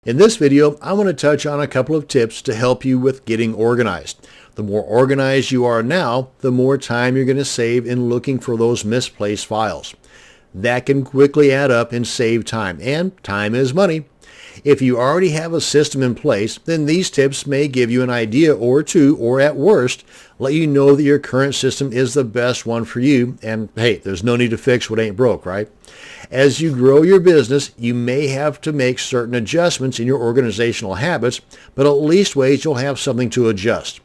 In this video, I want to touch on a couple of tips to help you with getting organized. The more organized you are now, the more time you're going to save in looking for those misplaced files. That can quickly add up and save time, and time is money. If you already have a system in place, then these tips may give you an idea or two, or at worst, let you know that your current system is the best one for you, and hey, there's no need to fix what ain't broke, right? As you grow your business, you may have to make certain adjustments in your organizational habits, but at least ways you'll have something to adjust.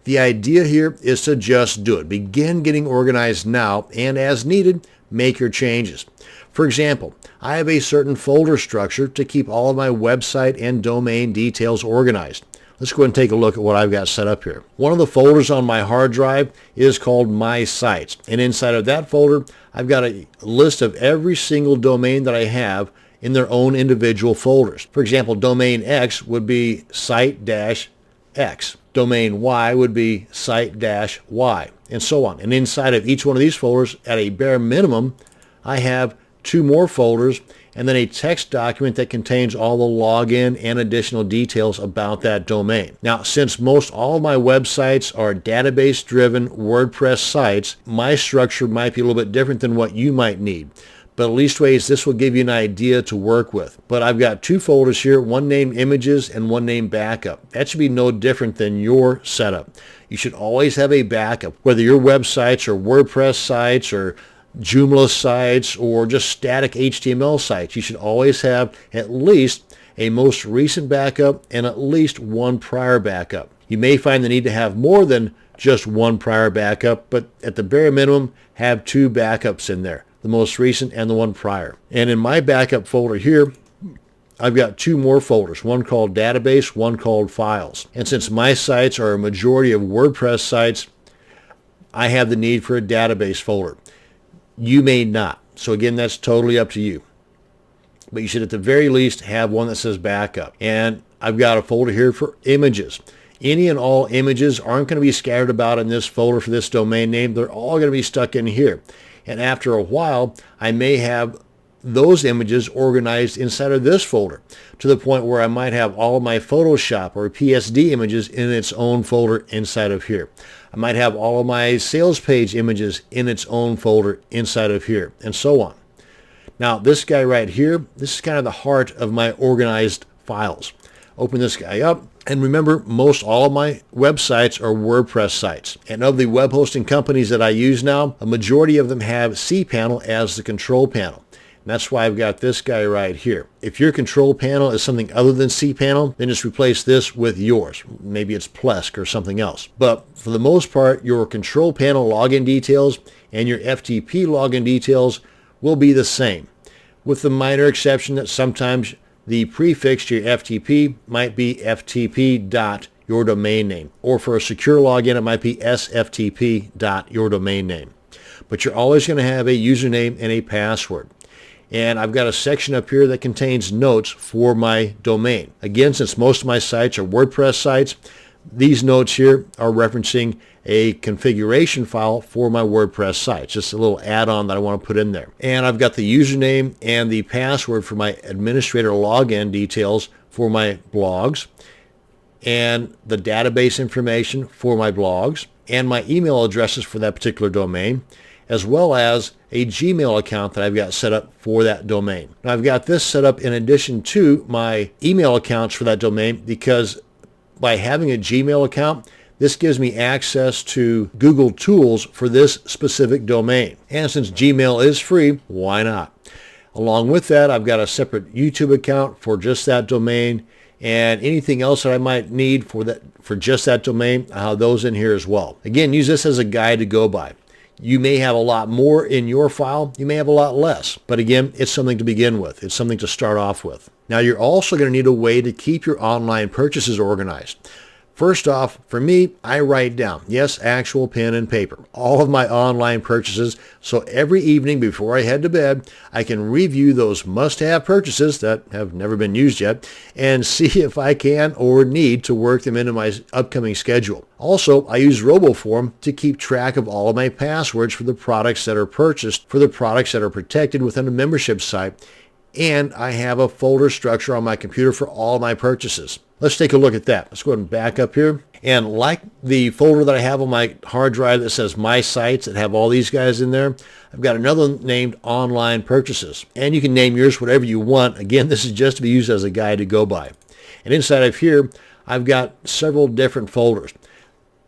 The idea here is to just do it. Begin getting organized now, and as needed, make your changes. For example, I have a certain folder structure to keep all of my website and domain details organized. Let's go ahead and take a look at what I've got set up here. One of the folders on my hard drive is called My Sites, and inside of that folder, I've got a list of every single domain that I have in their own individual folders. For example, domain X would be site-X. Domain Y would be site-Y, and so on. And inside of each one of these folders, at a bare minimum, I have two more folders, and then a text document that contains all the login and additional details about that domain. Now, since most all of my websites are database-driven WordPress sites, my structure might be a little bit different than what you might need. But at least ways this will give you an idea to work with. But I've got two folders here, one named Images and one named Backup. That should be no different than your setup. You should always have a backup, whether your websites are WordPress sites or Joomla sites or just static HTML sites. You should always have at least a most recent backup and at least one prior backup. You may find the need to have more than just one prior backup, but at the bare minimum, have two backups in there, the most recent and the one prior. And in my backup folder here, I've got two more folders, one called Database, one called Files. And since my sites are a majority of WordPress sites, I have the need for a database folder. You may not. So again, that's totally up to you. But you should at the very least have one that says backup. And I've got a folder here for images. Any and all images aren't going to be scattered about in this folder for this domain name. They're all going to be stuck in here. And after a while, I may have those images organized inside of this folder to the point where I might have all of my Photoshop or PSD images in its own folder inside of here. I might have all of my sales page images in its own folder inside of here, and so on. Now, this guy right here, this is kind of the heart of my organized files. Open this guy up, and remember, most all of my websites are WordPress sites. And of the web hosting companies that I use now, a majority of them have cPanel as the control panel. And that's why I've got this guy right here. If your control panel is something other than cPanel, then just replace this with yours. Maybe it's Plesk or something else. But for the most part, your control panel login details and your FTP login details will be the same, with the minor exception that sometimes the prefix to your FTP might be FTP dot your domain name. Or for a secure login, it might be SFTP dot your domain name. But you're always going to have a username and a password. And I've got a section up here that contains notes for my domain. Again, since most of my sites are WordPress sites, these notes here are referencing a configuration file for my WordPress site. Just a little add-on that I want to put in there. And I've got the username and the password for my administrator login details for my blogs, and the database information for my blogs, and my email addresses for that particular domain, as well as a Gmail account that I've got set up for that domain. Now, I've got this set up in addition to my email accounts for that domain because by having a Gmail account, this gives me access to Google Tools for this specific domain. And since Gmail is free, why not? Along with that, I've got a separate YouTube account for just that domain, and anything else that I might need for just that domain, I'll have those in here as well. Again, use this as a guide to go by. You may have a lot more in your file. You may have a lot less. But again, it's something to begin with. It's something to start off with. Now, you're also going to need a way to keep your online purchases organized. First off, for me, I write down, yes, actual pen and paper, all of my online purchases. So every evening before I head to bed, I can review those must-have purchases that have never been used yet and see if I can or need to work them into my upcoming schedule. Also, I use RoboForm to keep track of all of my passwords for the products that are purchased, for the products that are protected within a membership site, and I have a folder structure on my computer for all my purchases. Let's take a look at that. Let's go ahead and back up here. And like the folder that I have on my hard drive that says My Sites that have all these guys in there, I've got another one named Online Purchases. And you can name yours whatever you want. Again, this is just to be used as a guide to go by. And inside of here, I've got several different folders.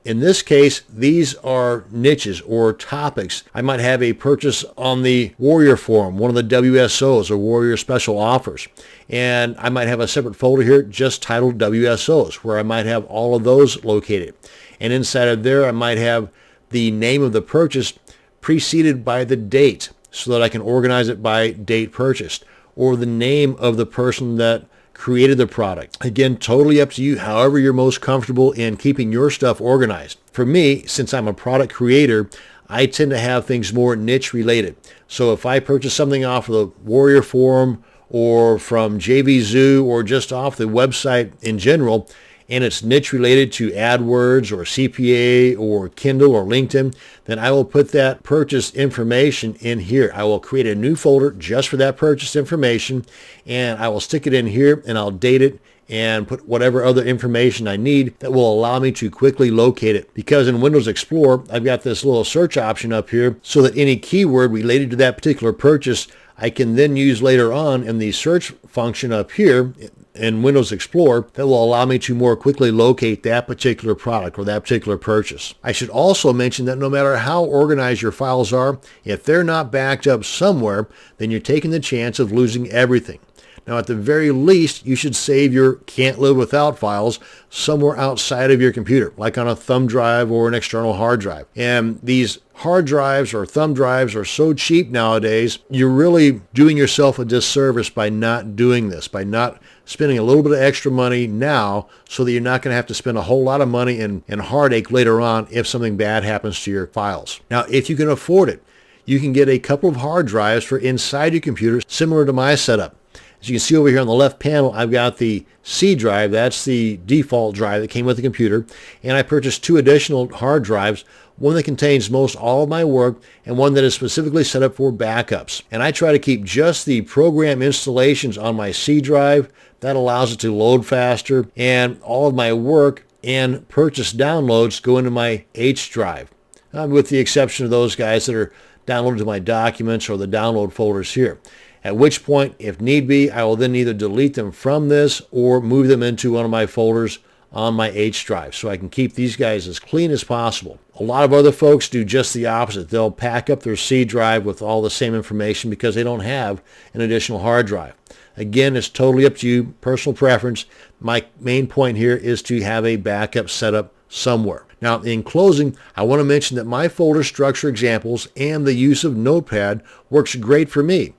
In this case, these are niches or topics. I might have a purchase on the Warrior Forum, one of the WSOs or Warrior Special Offers. And I might have a separate folder here just titled WSOs, where I might have all of those located. And inside of there, I might have the name of the purchase preceded by the date so that I can organize it by date purchased, or the name of the person that created the product. Again, totally up to you, however you're most comfortable in keeping your stuff organized. For me, since I'm a product creator, I tend to have things more niche related. So if I purchase something off of the Warrior Forum or from JVZoo or just off the website in general, and it's niche related to AdWords or CPA or Kindle or LinkedIn, then I will put that purchase information in here. I will create a new folder just for that purchase information, and I will stick it in here, and I'll date it and put whatever other information I need that will allow me to quickly locate it. Because in Windows Explorer, I've got this little search option up here so that any keyword related to that particular purchase I can then use later on in the search function up here in Windows Explorer that will allow me to more quickly locate that particular product or that particular purchase. I should also mention that no matter how organized your files are, if they're not backed up somewhere, then you're taking the chance of losing everything. Now, at the very least, you should save your can't live without files somewhere outside of your computer, like on a thumb drive or an external hard drive. And these hard drives or thumb drives are so cheap nowadays, you're really doing yourself a disservice by not doing this, by not spending a little bit of extra money now so that you're not going to have to spend a whole lot of money and heartache later on if something bad happens to your files. Now, if you can afford it, you can get a couple of hard drives for inside your computer, similar to my setup. As you can see over here on the left panel, I've got the C drive. That's the default drive that came with the computer. And I purchased 2 additional hard drives, one that contains most all of my work and one that is specifically set up for backups. And I try to keep just the program installations on my C drive. That allows it to load faster. And all of my work and purchase downloads go into my H drive, with the exception of those guys that are downloaded to my documents or the download folders here. At which point, if need be, I will then either delete them from this or move them into one of my folders on my H drive so I can keep these guys as clean as possible. A lot of other folks do just the opposite. They'll pack up their C drive with all the same information because they don't have an additional hard drive. Again, it's totally up to you, personal preference. My main point here is to have a backup set up somewhere. Now, in closing, I want to mention that my folder structure examples and the use of Notepad works great for me.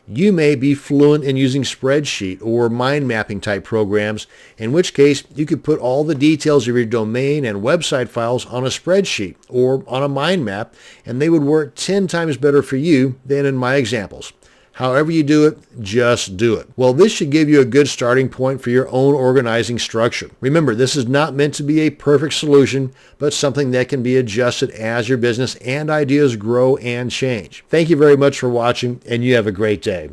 You may be fluent in using spreadsheet or mind mapping type programs, in which case you could put all the details of your domain and website files on a spreadsheet or on a mind map, and they would work 10 times better for you than in my examples. However you do it, just do it. Well, this should give you a good starting point for your own organizing structure. Remember, this is not meant to be a perfect solution, but something that can be adjusted as your business and ideas grow and change. Thank you very much for watching, and you have a great day.